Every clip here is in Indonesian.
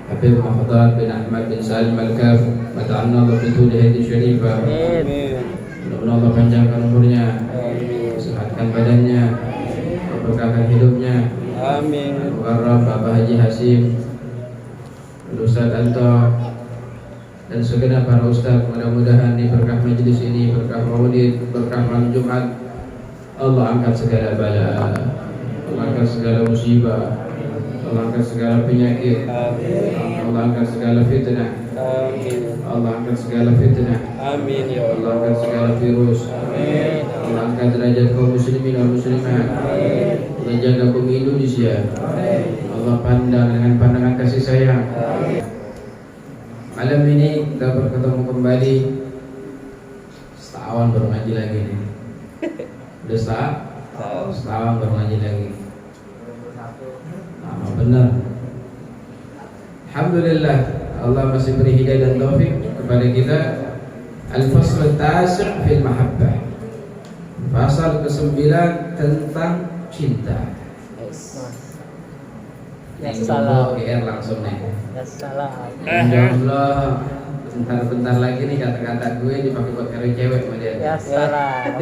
حبيب محمد بن أحمد بن سالم الكاف متعنا الله بطول هذه الشريفة. Mudah-mudahan Allah panjangkan umurnya, sehatkan badannya, memberkahkan hidupnya. Amin. Mukarram Bapak Haji Hasim, Ustaz Anto, dan segenap para ustaz, mudah-mudahan di berkah majlis ini, berkah maulid, berkah malam Jumat, Allah angkat segala bala, Allah angkat segala musibah, Allah angkat segala penyakit, Allah angkat segala fitnah, Allah angkat segala fitnah, Amin ya Allah angkat segala virus, Allah angkat derajat kaum muslimin dan muslimat, Allah jaga bumi Indonesia, Allah pandang dengan pandangan kasih sayang. Malam ini kita bertemu kembali. Setahun baru ngaji lagi nih. Udah setahun baru ngaji lagi. Lama benar. Alhamdulillah, Allah masih beri hidayah dan taufik kepada kita. Al-fasl at-tasi' fil mahabbah. Pasal ke-9 tentang cinta. Ya salah. GR langsung nih. Ya salah. Insyaallah bentar lagi nih kata-kata gue dipakai buat cewek sama dia. Ya salah.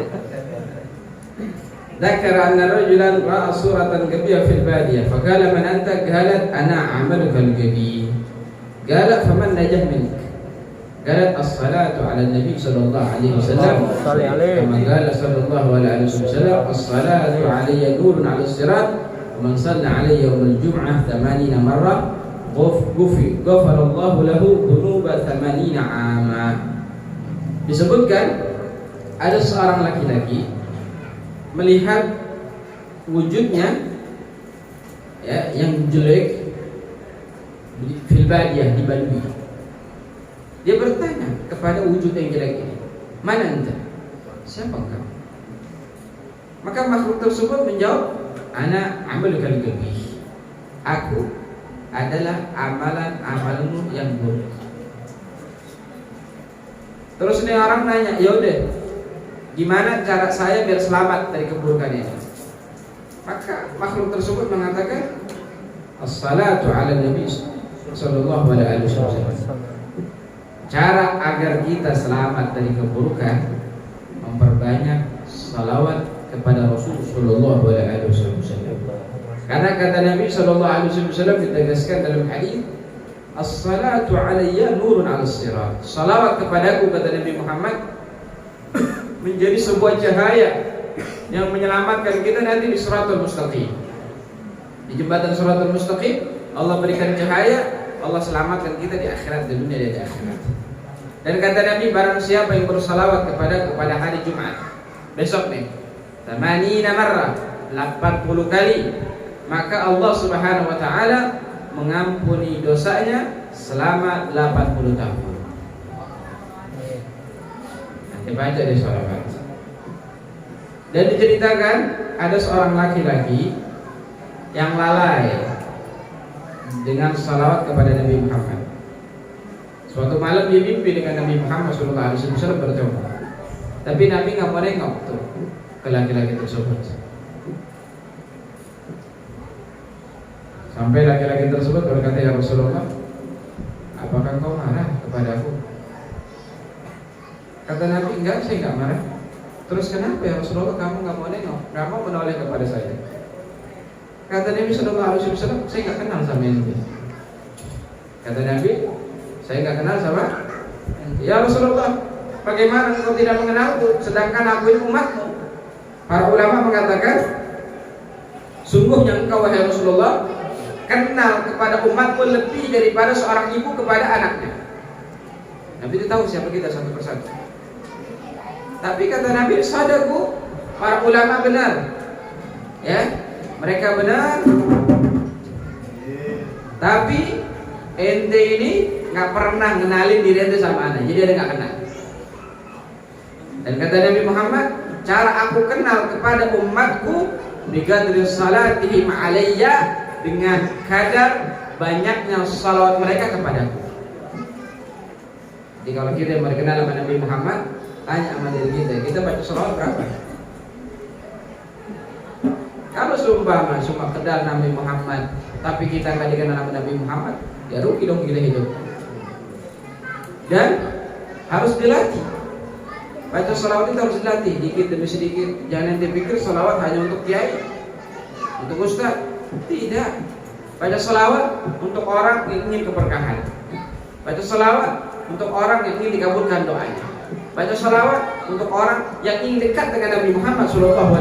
Dzakara anna rajulan ra'a suratan gabiyah fil badiyah faqala man anta qalat ana 'amaluka al-gabi qala faman najah mink qalat as-salatu 'ala an-nabi sallallahu alaihi wasallam kama qala sallallahu alaihi wasallam as-salatu 'alayya nurun 'ala as-sirat wa man shalla 'alayya yawm al-jum'ah 80 marrah ghafarallahu lahu dhunuba 80 'ama. Disebutkan ada seorang laki-laki melihat wujudnya ya, yang jelek fil badiyah, di Badui. Dia bertanya kepada wujud yang jelek ini, "Mana anta? Siapa engkau?" Maka makhluk tersebut menjawab, "Ana amalukal gabi." Aku adalah amalan-amalmu yang buruk. Terus nih orang nanya, "Ya udah, gimana cara saya biar selamat dari keburukan ini?" Maka makhluk tersebut mengatakan, as-salatu 'ala nabi sallallahu alaihi wasallam. Cara agar kita selamat dari keburukan, memperbanyak salawat kepada Rasul sallallahu alaihi wasallam. Karena kata Nabi sallallahu alaihi wasallam ditegaskan dalam hadis, as-salatu 'alayya nurun 'alas sirat. Salawat kepadaku, kata Nabi Muhammad, menjadi sebuah cahaya yang menyelamatkan kita nanti di Shiratal Mustaqim. Di jembatan Shiratal Mustaqim Allah berikan cahaya, Allah selamatkan kita di akhirat, di dunia dan di akhirat. Dan kata Nabi, barang siapa yang bersalawat kepada hari Jumat besok nih 80 marrah, 80 kali, maka Allah Subhanahu wa taala mengampuni dosanya selama 80 tahun. Baca di sholawat. Dan diceritakan ada seorang laki-laki yang lalai dengan salawat kepada Nabi Muhammad. Suatu malam dia mimpi dengan Nabi Muhammad SAW bertemu. Tapi Nabi nggak mau nengok tuh ke laki-laki tersebut. Sampai laki-laki tersebut berkata, "Ya Rasulullah, apakah kau marah kepadaku?" Kata Nabi, "Enggak, saya enggak marah." "Terus kenapa ya Rasulullah kamu enggak mau nengok, enggak mau menoleh kepada saya?" Kata Nabi sallallahu alaihi wasallam, "Saya enggak kenal sama ente." Kata Nabi, "Saya enggak kenal sama ente." "Ya Rasulullah, bagaimana engkau tidak mengenalku sedangkan aku ini umatmu?" Para ulama mengatakan, sungguhnya engkau wahai Rasulullah kenal kepada umatmu lebih daripada seorang ibu kepada anaknya. Nabi itu tahu siapa kita satu persatu. Tapi kata Nabi, sadaku, para ulama benar, ya, mereka benar. Tapi ente ini nggak pernah ngenalin diri ente sama anak, jadi ente nggak kenal. Dan kata Nabi Muhammad, cara aku kenal kepada umatku biqadri salatihim alayya, dengan kadar banyaknya salawat mereka kepadaku. Jadi kalau kita mau dikenal sama Nabi Muhammad, tanya sama diri kita baca salawat berapa? Kalau seumpama cuma kenal Nabi Muhammad tapi kita nggak dikenal sama Nabi Muhammad, ya rugi dong kita hidup. Dan harus dilatih. Baca salawat itu harus dilatih dikit demi sedikit. Jangan dipikir salawat hanya untuk kiai, untuk ustaz. Tidak. Baca salawat untuk orang yang ingin keberkahan. Baca salawat untuk orang yang ingin dikabulkan doanya. Baca salawat untuk orang yang ingin dekat dengan Nabi Muhammad SAW.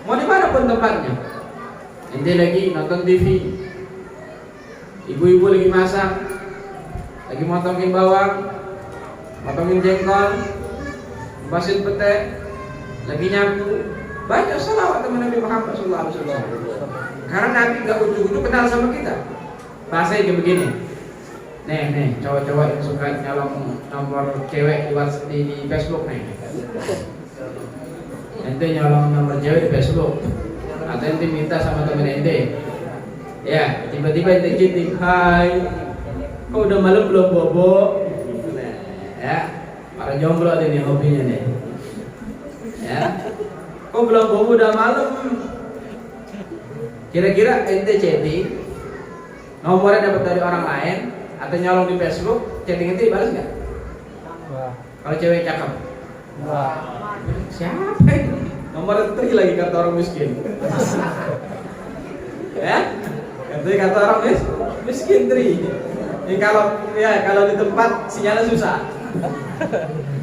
Mau dimanapun tempatnya. Ente lagi nonton TV, ibu-ibu lagi masak, lagi motongin bawang, motongin jengkol, basin pete, lagi nyapu, baca salawat sama Nabi Muhammad SAW. Karena Nabi gak ujuk-ujuk kenal sama kita. Bahasanya kayak begini. Nih, cowok-cowok yang suka nyolong nomor cewek di Facebook nih. Ente nyolong nomor cewek di Facebook, atau ente minta sama temen ente, ya tiba-tiba ente chatting, hai, kok udah malam belum bobo? Ya, para jomblo ada nih hobinya nih. Ya, kok belum bobo udah malam? Kira-kira ente chatting, nomornya dapat dari orang lain, atau nyolong di Facebook, chatting ente dibalas nggak? Kalau cewek cakep, siapa ini? Nomor tri lagi kata orang miskin. Ya, kata orang miskin tri. Ini kalau di tempat sinyalnya susah.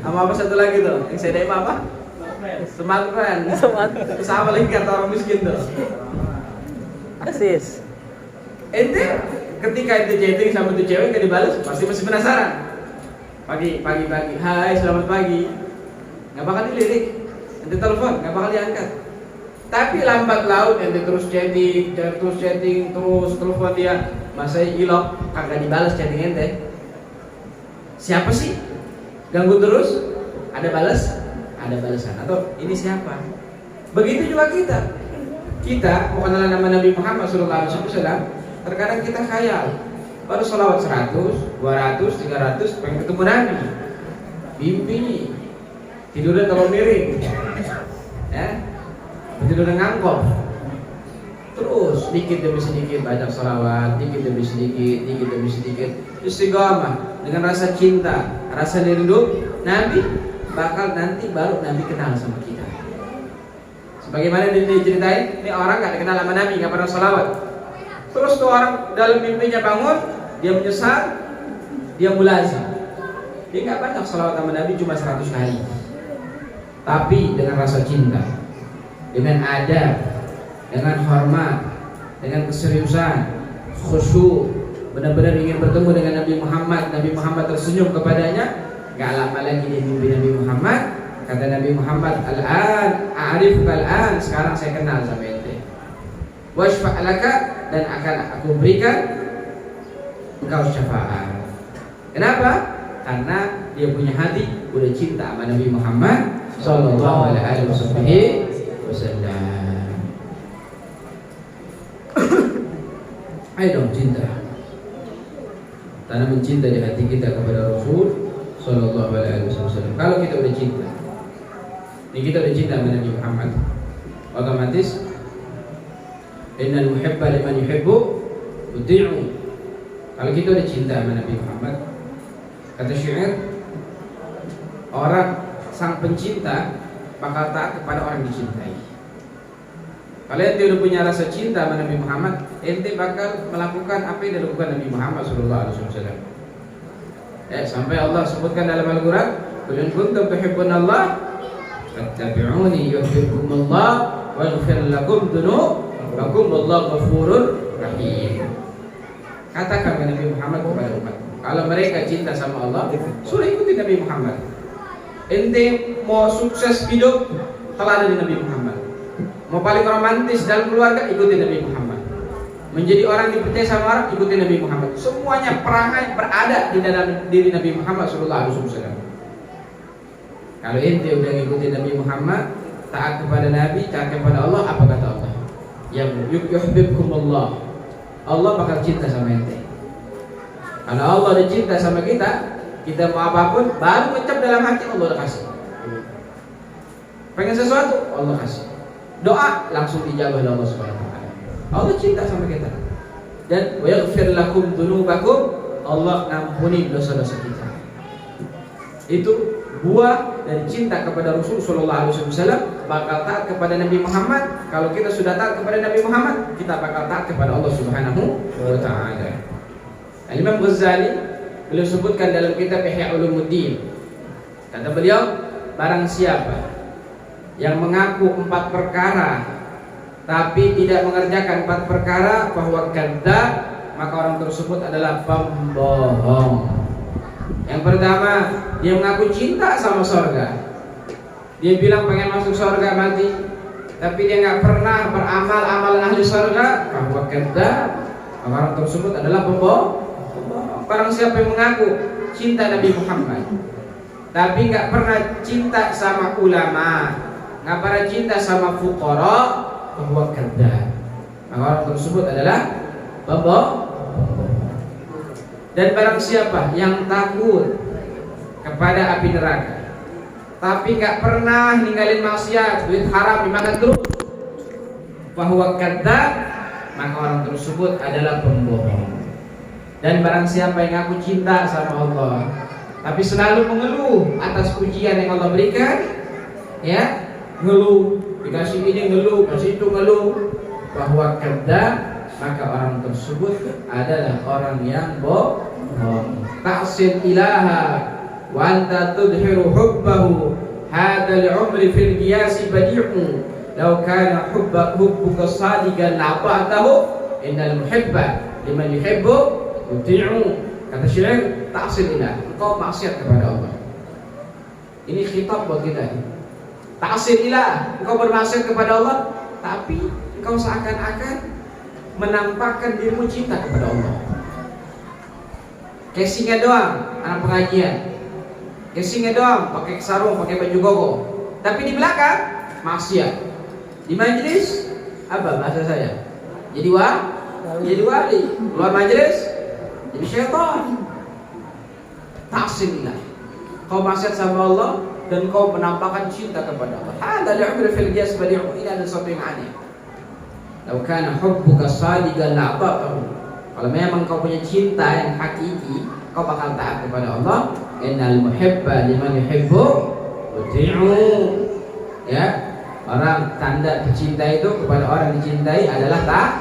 Sama apa satu lagi tuh? Yang saya DM apa? Smartphone. Sama lagi kata orang miskin tuh. Asis. Ente ketika ente chatting sama tuh cewek gak dibalas, pasti masih penasaran. Pagi, hai selamat pagi. Nggak bakal dilirik. Ente telepon nggak bakal diangkat. Tapi lambat laun ente terus chatting, terus telepon dia, masa ilok kagak dibalas chatting ente. Siapa sih? Ganggu terus? Ada balasan. Atau ini siapa? Begitu juga kita. Kita mau kenalan nama Nabi Muhammad SAW, terkadang kita khayal. Baru sholawat 100, 200, 300, pengen ketemu Nabi. Mimpi, tidurnya terlalu miring, ya, tidurnya ngangkop. Terus dikit demi sedikit baca sholawat, dikit demi sedikit, istiqomah dengan rasa cinta, rasa rindu Nabi, bakal nanti baru Nabi kenal sama kita. Sebagaimana diceritain, ini orang gak dikenal sama Nabi, gak pernah sholawat. Terus tuh orang dalam mimpinya bangun, dia menyesal, dia mulazim. Dia gak banyak sholawat sama Nabi, cuma 100 kali. Tapi dengan rasa cinta, dengan adab, dengan hormat, dengan keseriusan, khusyuk, benar-benar ingin bertemu dengan Nabi Muhammad. Nabi Muhammad tersenyum kepadanya. Gak lama lagi dia mimpi Nabi Muhammad. Kata Nabi Muhammad, al-an, a'rifuka al-an, sekarang saya kenal sama ente. Washfa'laka, dan akan aku berikan engkau syafaat. Kenapa? Karena dia punya hati, udah cinta sama Nabi Muhammad Sallallahu alaihi wasallam. Ayo dong cinta. Tanam cinta di hati kita kepada Rasul Sallallahu alaihi wasallam. Kalau kita udah cinta, ini kita udah cinta sama Nabi Muhammad, otomatis innal muhibba liman yuhibbu yuti'u. Kalau kita udah cinta sama Nabi Muhammad, kata syair, orang sang pencinta bakal taat kepada orang dicintai. Kalau ente udah punya rasa cinta sama Nabi Muhammad, ente bakal melakukan apa yang dilakukan Nabi Muhammad SAW. Sampai Allah sebutkan dalam Al-Quran, qul in kuntum tuhibbunallah fattabi'uni yuhibbukumullah wa yaghfir lakum dzunubakum wallahu ghafurur rahim. Katakan kepada Nabi Muhammad kepada umat, kalau mereka cinta sama Allah, suruh ikuti Nabi Muhammad. Ente mau sukses hidup, teladan Nabi Muhammad. Mau paling romantis dalam keluarga, ikuti Nabi Muhammad. Menjadi orang dipercaya sama orang, ikuti Nabi Muhammad. Semuanya perangai berada di dalam diri Nabi Muhammad SAW. Kalau ente udah ngikuti Nabi Muhammad, taat kepada Nabi, taat kepada Allah, apa kata Allah? Yang yuhibbukumullah, Allah bakal cinta sama ente. Kalau Allah udah cinta sama kita, kita mau apapun, baru ngecap dalam hati, Allah udah kasih. Pengen sesuatu, Allah kasih. Doa langsung dijawab oleh Allah SWT. Allah cinta sama kita. dan wa yaghfir lakum dzunubakum, Allah ngampuni dosa-dosa kita. Itu buah dari cinta kepada Rasul sallallahu alaihi wasallam. Bakal taat kepada Nabi Muhammad. Kalau kita sudah taat kepada Nabi Muhammad, kita bakal taat kepada Allah Subhanahu wa taala. Imam Ghazali beliau sebutkan dalam kitab Ihya Ulumuddin, kata beliau, barang siapa yang mengaku 4 perkara tapi tidak mengerjakan 4 perkara, bahwa kadzdzab, maka orang tersebut adalah pembohong. Yang pertama, dia mengaku cinta sama surga. Dia bilang pengen masuk surga mati, tapi dia nggak pernah beramal amalan ahli surga, bahwa kadzdzab, maka orang tersebut adalah pembohong. Barang siapa yang mengaku cinta Nabi Muhammad tapi nggak pernah cinta sama ulama, nggak pernah cinta sama fuqara, bahwa kadzdzab, maka orang tersebut adalah pembohong. Dan barang siapa yang takut kepada api neraka tapi nggak pernah ninggalin maksiat, duit haram dimakan terus, bahwa kadzdzab, maka orang tersebut adalah pembohong. Dan barang siapa yang ngaku cinta sama Allah tapi selalu mengeluh atas pujian yang Allah berikan, ya, ngeluh, dikasih ini ngeluh, kasih itu ngeluh, bahwa kadzdzab, maka orang tersebut adalah orang yang bohong. Ta'sil ilaha wa anta tudhiru hubbahu, hadha li'umri fil qiyasi badi'u, law kana hubbuka sadiqan la'ata'tahu, innal muhibba liman yuhibbu yuti'u. Kata syair, ta'sil ilah, engkau maksiat kepada Allah. Ini khitab buat kita. Ta'sil ilah, engkau bermaksiat kepada Allah, tapi engkau seakan-akan menampakkan dirimu cinta kepada Allah. Casingnya doang, anak pengajian. Casingnya doang, pakai sarung, pakai baju gogo. Tapi di belakang maksiat. Di majelis apa bahasa saya? Jadi wali. Luar majelis jadi syaitan. Ta'silillah, kau maksiat sama Allah dan kau menampakkan cinta kepada Allah. Hadza li'umri fil qiyas badi'u, ini ada sesuatu yang aneh. Law kana hubbuka shadiqan la'ata'tahu, kalau memang kau punya cinta yang hakiki, kau bakal taat kepada Allah. Innal muhibba liman yuhibbu yuti'u. Ya, orang tanda pecinta itu kepada orang dicintai adalah taat.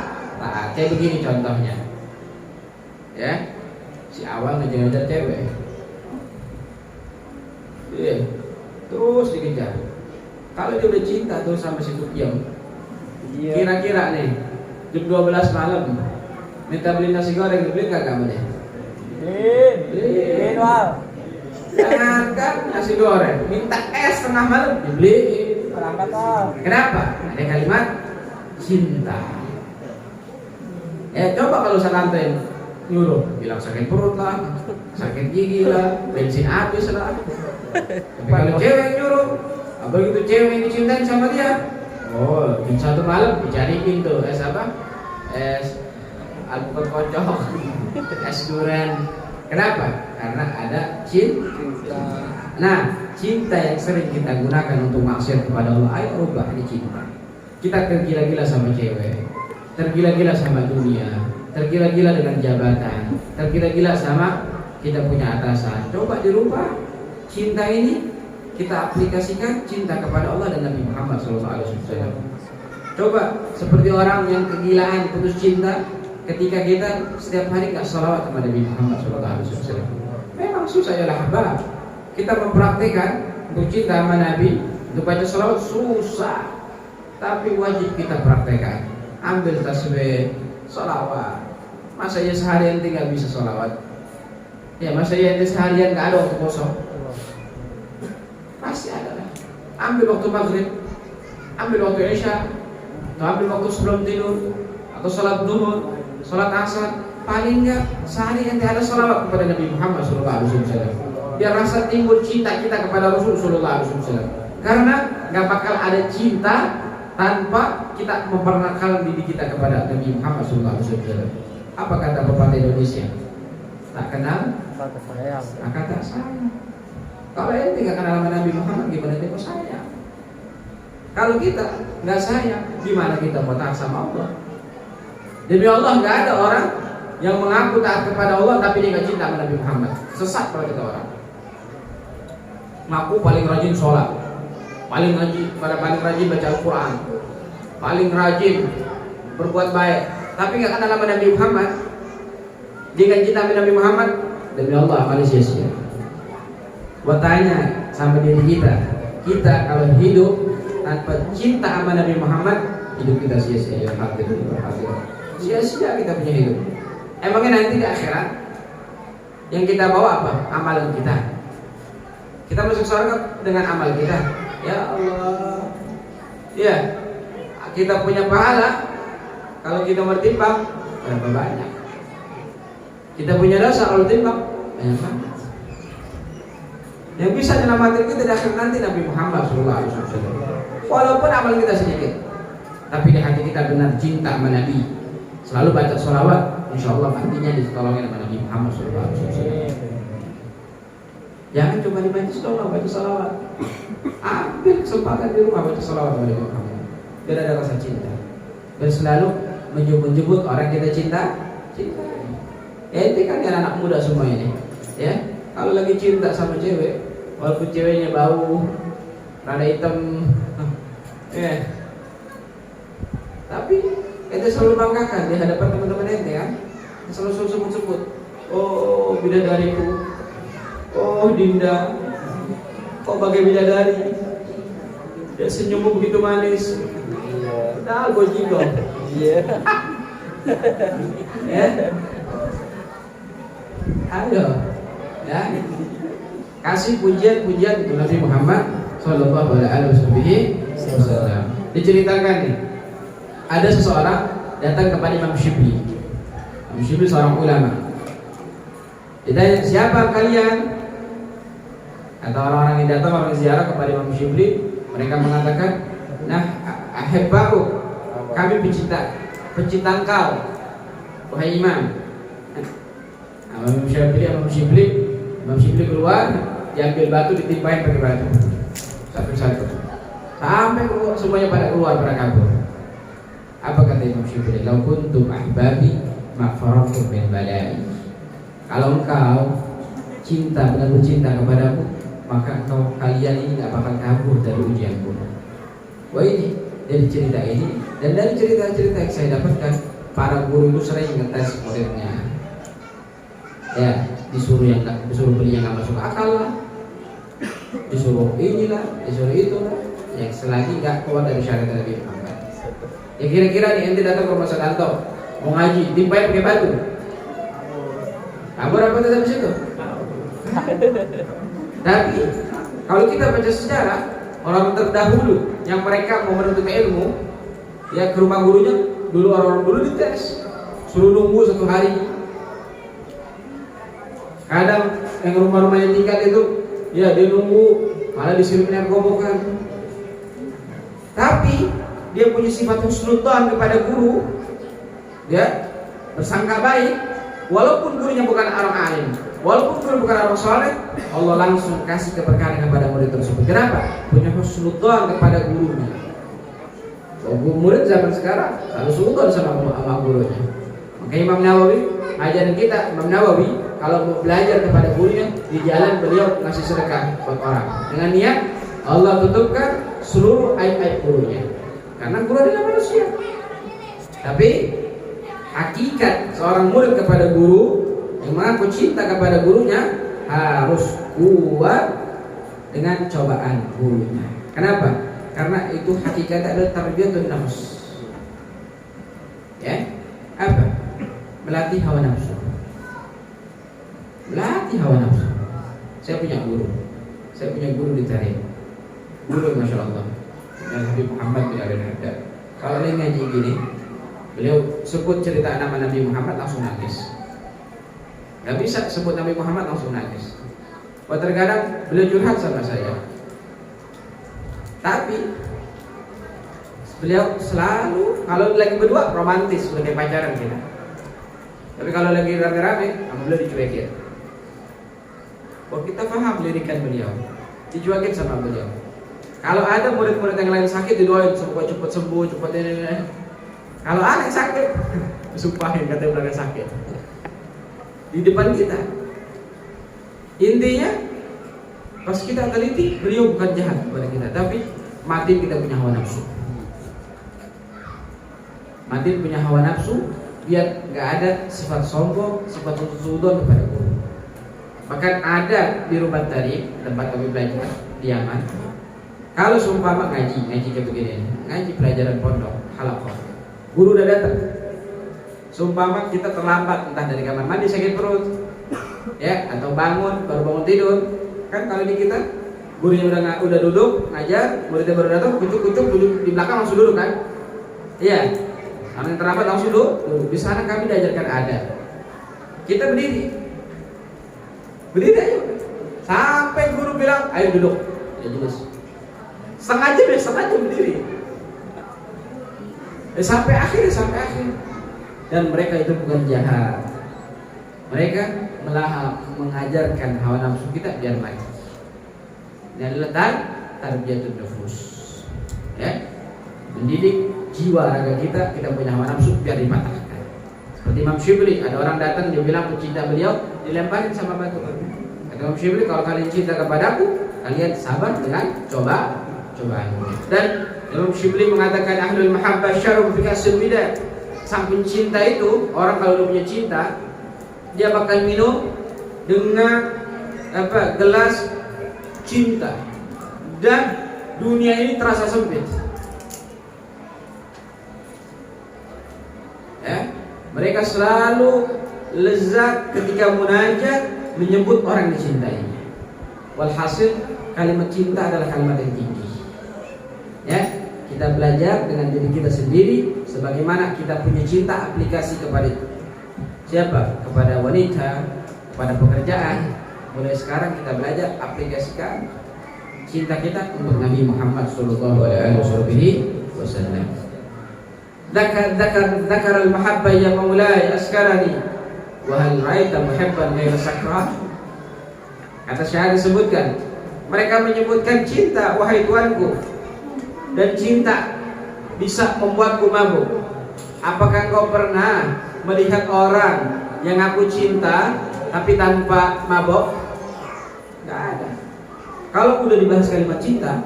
Kayak begini contohnya. Ya, si awal ngejar-ngejar cewek, terus dikejar. Kalau dia udah cinta terus sama si Kukyong, kira-kira nih jam 12 malam minta beli nasi goreng, dibeli gak kamu deh? Beliin. Jangankan nasi goreng, minta es tengah malam dibeliin. Kenapa? Ada kalimat cinta. Coba kalau santai nyuruh, bilang sakit perut lah, sakit gigi lah, bensin habis lah. Tapi kalau cewek nyuruh, apa gitu cewek yang dicintain sama dia, di satu malam dicariin tuh es apa? Es alpukat kocok, es durian. Kenapa? Karena ada cinta. Nah, cinta yang sering kita gunakan untuk maksiat kepada Allah, ayo ubah ini cinta. Kita tergila-gila sama cewek, tergila-gila sama dunia, tergila-gila dengan jabatan, tergila-gila sama kita punya atasan. Coba dirubah cinta ini, kita aplikasikan cinta kepada Allah dan Nabi Muhammad SAW. Coba seperti orang yang kegilaan putus cinta, ketika kita setiap hari nggak sholawat kepada Nabi Muhammad SAW. Memang susah ya lah, kita mempraktikkan untuk cinta sama Nabi, untuk baca sholawat susah, tapi wajib kita praktekkan. Ambil tasbih, sholawat. Masa ya seharian tinggal bisa sholawat? Ya masa ya seharian gak ada waktu kosong? Pasti ada lah. Ambil waktu maghrib, ambil waktu isya, atau ambil waktu sebelum tidur, atau sholat duhur, sholat asar. Paling enggak sehari ente ada sholawat kepada Nabi Muhammad SAW. Biar rasa timbul cinta kita kepada Rasul SAW. Karena gak bakal ada cinta tanpa kita memperkenalkan diri kita kepada Nabi Muhammad SAW. Apa kata pepatah Indonesia? Tak kenal maka sayang. Maka tak sayang. Kalau ente nggak kenal sama Nabi Muhammad, gimana dia mau sayang? Kalau kita nggak sayang, gimana kita mau taat sama Allah? Demi Allah, nggak ada orang yang mengaku taat kepada Allah tapi dia nggak cinta sama Nabi Muhammad. Sesat kalau kata orang. Ngaku paling rajin sholat, paling rajin baca Al-Quran, paling rajin berbuat baik, tapi nggak kenal sama Nabi Muhammad. Dia nggak cinta sama Nabi Muhammad, demi Allah amalnya sia-sia. Buat tanya sama diri kita kalau hidup tanpa cinta sama Nabi Muhammad, hidup kita sia-sia. Ya sia-sia kita punya hidup. Emangnya nanti di akhirat yang kita bawa apa? Amalan kita. Kita masuk surga dengan amal kita. Ya Allah. Ya, kita punya pahala. Kalau kita bertimbang, berapa banyak? Kita punya dosa kalau timbang, banyak banget. Yang bisa menyelamatkan kita di akhir nanti Nabi Muhammad SAW. Walaupun amal kita sedikit, tapi di hati kita benar cinta sama Nabi. Selalu baca sholawat, insya Allah nantinya ditolongin sama Nabi Muhammad SAW. Jangan cuma dibaca sholawat, baca sholawat. Ambil kesempatan di rumah baca sholawat sama Nabi Muhammad. Biar ada rasa cinta. Dan selalu menyebut orang kita cinta. Ya itu kan anak muda semua ini. Ya, kalau lagi cinta sama cewek, walaupun ceweknya bau, rada hitam, ya. Tapi ente selalu banggakan di hadapan teman-teman ente kan. Selalu sebut-sebut. Oh bidadariku, oh Dinda, kok bagai bidadari. Dia senyummu begitu manis. Nah, gue jigong. Iya. Ya. Ayo, ya. Kasih pujian untuk Nabi Muhammad Sallallahu Alaihi Wasallam. Diceritakan nih, ada seseorang datang kepada Imam Syibli. Imam Syibli seorang ulama. Ditanya, siapa kalian? Kata orang-orang yang datang orang ziarah kepada Imam Syibli, mereka mengatakan, nah, ahibba'u, kami pencinta engkau, wahai Imam. Imam Syibli keluar, diambil batu, ditimpain pakai batu satu-satu sampai semuanya pada keluar, pada kabur. Apa kata Imam Syibli? Lau kuntum ahbabi ma'faratu min balai. Kalau engkau cinta, benar-benar cinta kepadaku, maka kalian ini gak bakal kabur dari ujianku. Wah, ini dari cerita ini dan dari cerita-cerita yang saya dapatkan, para guru itu sering ngetes muridnya. Ya, disuruh beli yang nggak masuk akal lah, disuruh inilah, disuruh itulah, yang selagi nggak keluar dari syariat Nabi Muhammad. Ya kira-kira nih ente datang ke rumah Sadanto mau ngaji, timpain pakai batu, kabur apa tetap di situ? Tapi kalau kita baca sejarah, orang terdahulu yang mereka mau menuntut ilmu, ya ke rumah gurunya dulu, orang-orang dulu dites, suruh nunggu 1 hari. Kadang yang rumah-rumahnya tingkat itu, ya dia nunggu, malah disuruh narkobokan. Tapi dia punya sifat husnudzon kepada guru, ya bersangka baik, walaupun gurunya bukan orang alim, walaupun guru bukan orang soleh, Allah langsung kasih keberkahan kepada murid tersebut. Kenapa? Punya husnudzon kepada gurunya. Murid zaman sekarang harus husnudzon sama gurunya. Maka Imam Nawawi ajaran kita, Imam Nawawi kalau mau belajar kepada gurunya, di jalan beliau ngasih sedekah buat orang dengan niat Allah tutupkan seluruh aib-aib gurunya, karena guru adalah manusia. Tapi hakikat seorang murid kepada guru yang mengaku cinta kepada gurunya harus kuat dengan cobaan gurunya. Kenapa? Karena itu hakikatnya adalah tarbiyatun nafs. Ya, apa? Melatih hawa nafsu. Latih hawa nafsu. Saya punya guru di Tarim. Guru Masya Allah, dan Habib Muhammad bin Abdul Haddad. Kalau dia ngaji gini, beliau sebut cerita nama Nabi Muhammad langsung nangis. Gak bisa sebut Nabi Muhammad langsung nangis. Terkadang beliau curhat sama saya. Tapi beliau selalu kalau lagi berdua romantis, sebagai pacaran kita. Tapi kalau lagi rame-rame, beliau dicuekin. Bahwa kita paham lirikan beliau, dijuakin sama beliau. Kalau ada murid-murid yang lain sakit, didoain supaya cepat sembuh, cepat ini. Kalau anak sakit, sumpahin katanya udah sakit. di depan kita. Intinya pas kita teliti, beliau bukan jahat kepada kita, tapi mati kita punya hawa nafsu. Mati punya hawa nafsu, biar nggak ada sifat sombong, sifat husnuzon kepada guru. Bahkan ada di rumah tadi tempat kami belajar di Yaman. Kalau seumpama ngaji kayak begini, ngaji pelajaran pondok, halaqah, guru udah datang. Seumpama kita terlambat entah dari kamar mandi sakit perut, ya, atau baru bangun tidur, kan kalau di kita gurunya udah duduk ngajar, muridnya baru datang, kucuk duduk di belakang langsung duduk kan? Iya. Kalau yang terlambat langsung duduk. Di sana kami diajarkan ada. Kita berdiri ayo, sampai guru bilang ayo duduk. Ya jelas. Setengah jam berdiri. Sampai akhir. Dan mereka itu bukan jahat. Mereka malah mengajarkan hawa nafsu kita biar mati. Ini adalah tarbiyatun nufus. Ya. Mendidik jiwa raga kita punya hawa nafsu biar dipatahkan. Seperti Imam Syibli, ada orang datang dia bilang aku cinta beliau, dilemparin sama batu. Kata Imam Syibli, kalau kalian cinta kepadaku, kalian sabar dengan cobaan. Dan Imam Syibli mengatakan ahlul mahabbah syarub fi kasil bidah. Sang pencinta itu, orang kalau punya cinta, dia bakal minum dengan gelas cinta, dan dunia ini terasa sempit. Ya, mereka selalu lezat ketika munajat menyebut orang dicintainya. Walhasil kalimat cinta adalah kalimat yang tinggi. Ya, kita belajar dengan diri kita sendiri sebagaimana kita punya cinta aplikasi kepada siapa? Kepada wanita, kepada pekerjaan. Mulai sekarang kita belajar aplikasikan cinta kita untuk Nabi Muhammad sallallahu alaihi wasallam. Dzakar al-mahabbah ya maulai askarani wa hal ra'aita muhibban ghayra sakran. Kata syair disebutkan, mereka menyebutkan cinta wahai tuanku, dan cinta bisa membuatku mabuk. Apakah kau pernah melihat orang yang aku cinta tapi tanpa mabuk? Gak ada. Kalau udah dibahas kalimat cinta,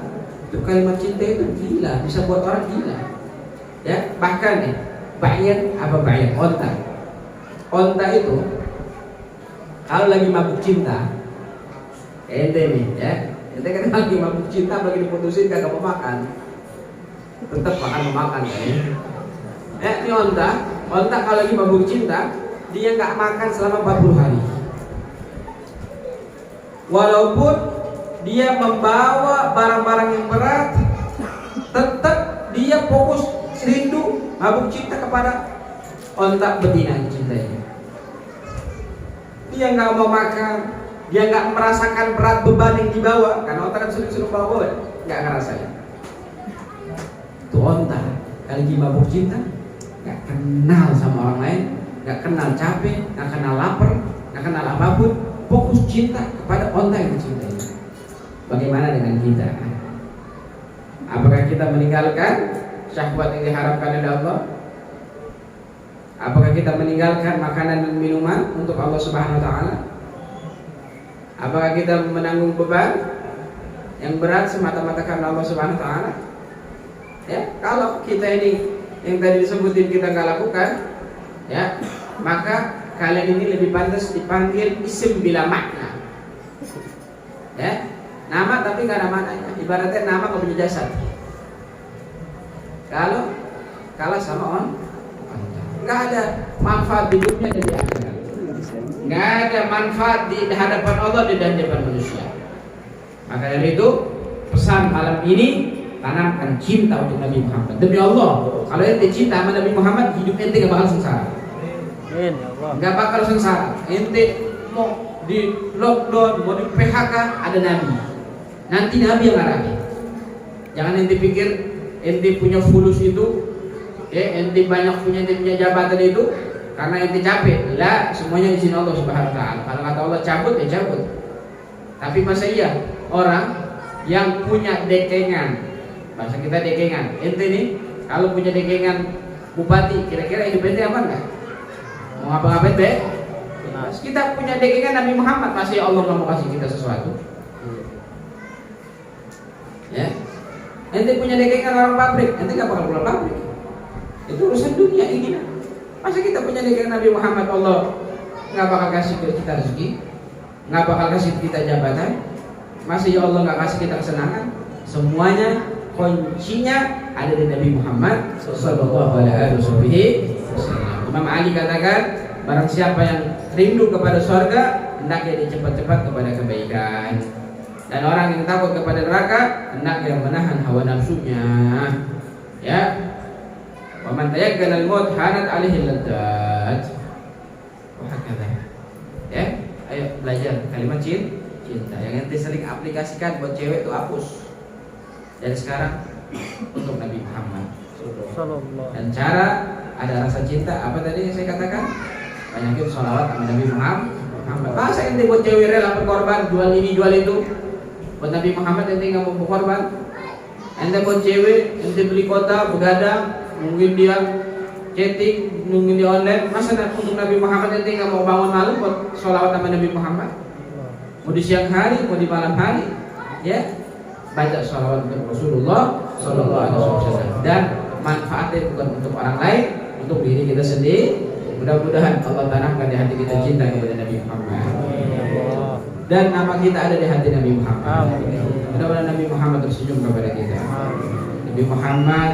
itu kalimat cinta itu gila, bisa buat orang gila. Ya, bahkan nih, bayar onta. Onta itu kalau lagi mabuk cinta, ente nih, ya, ente kan lagi mabuk cinta, lagi diputusin kagak mau makan, tetap makan ya. Ini onta kalau lagi mabuk cinta, dia nggak makan selama 40 hari. Walaupun dia membawa barang-barang yang berat, tetap dia fokus rindu, mabuk cinta kepada onta betina cintanya. Dia nggak mau makan, dia nggak merasakan berat beban yang dibawa, karena onta kan suruh bawa, nggak ngerasain. Itu onta kalau lagi mabuk cinta, nggak kenal sama orang lain, nggak kenal capek, nggak kenal lapar, nggak kenal apapun, fokus cinta kepada onta yang dicintai. Bagaimana dengan kita? Apakah kita meninggalkan syahwat yang diharapkan oleh Allah? Apakah kita meninggalkan makanan dan minuman untuk Allah Subhanahu wa taala? Apakah kita menanggung beban yang berat semata-mata karena Allah Subhanahu wa taala? Ya, kalau kita ini yang tadi disebutin kita nggak lakukan, ya, maka kalian ini lebih pantas dipanggil isim bila makna. Ya, nama tapi nggak ada maknanya. Ibaratnya nama nggak punya jasad. Kalau kalah sama nggak ada manfaat hidupnya dari akhirat, nggak ada manfaat di hadapan Allah dan di hadapan manusia. Maka dari itu pesan malam ini, tanamkan cinta untuk Nabi Muhammad. Demi Allah, kalau ente cinta sama Nabi Muhammad, hidup ente gak bakal sengsara. Gak bakal sengsara. Ente mau di lockdown, mau di PHK, ada Nabi. Nanti Nabi yang ngarahin. Jangan ente pikir ente punya fulus itu, ente banyak punya jabatan itu karena ente capek. Lah, semuanya izin Allah Subhanahu wa taala. Kalau kata Allah cabut, ya cabut. Tapi masa iya orang yang punya dekengan, bahasa kita dekengan, ente nih kalau punya dekengan bupati, kira-kira hidup ente apa enggak? Mau ngapa-ngapain deh? Kita punya dekengan Nabi Muhammad, masih Allah nggak mau kasih kita sesuatu? Ya, ente punya dekengan orang pabrik, ente nggak bakal pulang pabrik. Itu urusan dunia ini. Masa kita punya dekengan Nabi Muhammad, Allah nggak bakal kasih kita rezeki, nggak bakal kasih kita jabatan? Masa ya Allah nggak kasih kita kesenangan? Semuanya kuncinya ada di Nabi Muhammad Sallallahu Alaihi Wasallam. Imam Ali katakan, barang siapa yang rindu kepada surga, hendaknya dia cepat-cepat kepada kebaikan. Dan orang yang takut kepada neraka, hendaknya menahan hawa nafsunya. Ya. Wa man tayakkala al-maut hanat alaihi ladat. Wah, kata. Ya, ayo belajar kalimat cinta. Yang ente sering aplikasikan buat cewek itu hapus. Dari sekarang untuk Nabi Muhammad. Dan cara ada rasa cinta apa tadi yang saya katakan? Banyakin sholawat sama Nabi Muhammad. Masa ente buat cewek rela berkorban, jual ini jual itu? Buat Nabi Muhammad ente nggak mau berkorban? Ente buat cewek, ente beli kota, begadang, nungguin dia chatting, nungguin dia online. Masa untuk Nabi Muhammad ente nggak mau bangun malam buat sholawat sama Nabi Muhammad? Mau di siang hari, mau di malam hari, ya baca sholawat untuk Rasulullah Sallallahu Alaihi Wasallam. Dan manfaatnya bukan untuk orang lain, untuk diri kita sendiri. Mudah-mudahan Allah tanamkan di hati kita cinta kepada Nabi Muhammad. Dan nama kita ada di hati Nabi Muhammad. Mudah-mudahan Nabi Muhammad tersenyum kepada kita. Nabi Muhammad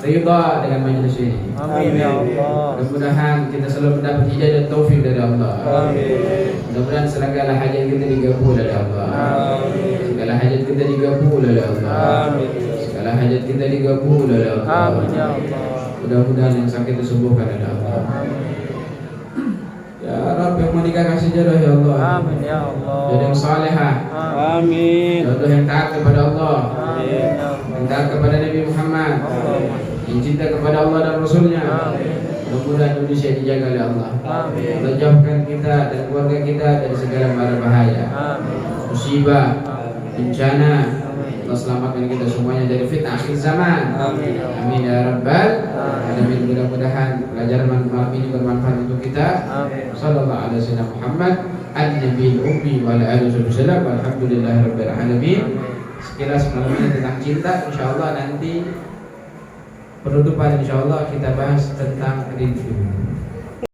ridha dengan majelis ini. Amin ya Allah. Mudah-mudahan kita selalu mendapat hidayah dan taufik dari Allah. Amin. Mudah-mudahan segala hajat kita digabul oleh Allah. Amin. Segala hajat kita digabul oleh Allah. Amin. Segala hajat kita digabul oleh Allah. Amin ya Allah. Mudah-mudahan yang sakit disembuhkan oleh Allah. Ya Rabb, yang menikah kasih jodoh ya Allah. Amin ya Allah. Jodoh yang salehah. Amin. Jodoh yang taat kepada Allah. Amin ya Allah. Yang taat kepada Nabi Muhammad. Amin. Yang cinta kepada Allah dan Rasulnya. Amin. Mudah-mudahan Indonesia dijaga oleh Allah. Amin. Allah jauhkan kita dan keluarga kita dari segala mara bahaya, Amin. musibah, bencana. Allah selamatkan kita semuanya dari fitnah akhir zaman. Amin. Amin ya Rabbal alamin. Mudah-mudahan pelajaran malam ini bermanfaat untuk kita. Amin. Sallallahu alaihi wasallam Muhammad an-nabiyil ummi wa ala alihi wasallam. Walhamdulillahirabbil alamin. Sekilas malam ini tentang cinta. Insyaallah nanti penutupan insyaallah kita bahas tentang rindu.